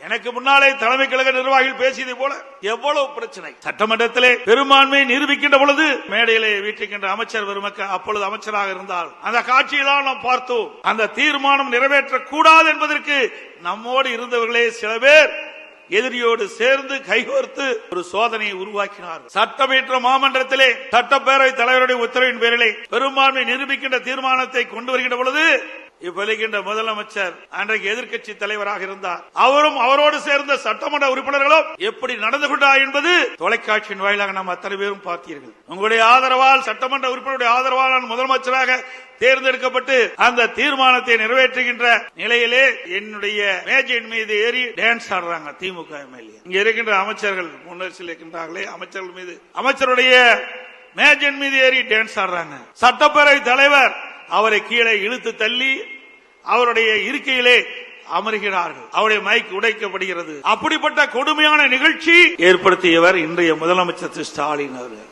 எனக்கு முன்னாலே தலைமை கழக நிர்வாகிகள் பேசியதை போல எவ்வளவு பிரச்சனை. சட்டமன்றத்திலே பெரும்பான்மையை நிரூபிக்கின்ற பொழுது மேடையிலே வீட்டிருக்கின்ற அமைச்சர் பெருமக்கள் அப்பொழுது அமைச்சராக இருந்தால் அந்த காட்சியெல்லாம் நாம் பார்த்தோம். அந்த தீர்மானம் நிறைவேற்றக்கூடாது என்பதற்கு நம்மோடு இருந்தவர்களே சில பேர் எதிரியோடு சேர்ந்து கைகோர்த்து ஒரு சோதனையை உருவாக்கினார். சட்டமன்ற மாமன்றத்திலே சட்டப்பேரவை தலைவருடைய உத்தரவின் பேரிலே பெரும்பான்மை நிரூபிக்கின்ற தீர்மானத்தை கொண்டு வருகின்ற பொழுது இப்ப முதலமைச்சர் அன்றைக்கு எதிர்க்கட்சி தலைவராக இருந்தார். அவரும் அவரோடு சேர்ந்த சட்டமன்ற உறுப்பினர்களும் எப்படி நடந்து கொண்டார் என்பது தொலைக்காட்சியின் வாயிலாக நாம் அத்தனை பேரும் பார்த்தீர்கள். உங்களுடைய ஆதரவால் சட்டமன்ற உறுப்பினருடைய ஆதரவால் நான் முதலமைச்சராக தேர்ந்தெடுக்கப்பட்டு அந்த தீர்மானத்தை நிறைவேற்றுகின்ற நிலையிலே என்னுடைய மேஜையின் மீது ஏறி டான்ஸ் ஆடுறாங்க திமுக எம்எல்ஏ. இங்க இருக்கின்ற அமைச்சர்கள் முன்னரசில் இருக்கின்றார்களே அமைச்சர்கள் மீது அமைச்சருடைய மேஜையின் மீது ஏறி டான்ஸ் ஆடுறாங்க. சட்டப்பேரவை தலைவர் அவரை கீழே இழுத்து தள்ளி அவருடைய இருக்கையிலே அமர்கிறார்கள். அவருடைய மைக் உடைக்கப்படுகிறது. அப்படிப்பட்ட கொடுமையான நிகழ்ச்சி ஏற்படுத்தியவர் இன்றைய முதலமைச்சர் ஸ்டாலின் அவர்கள்.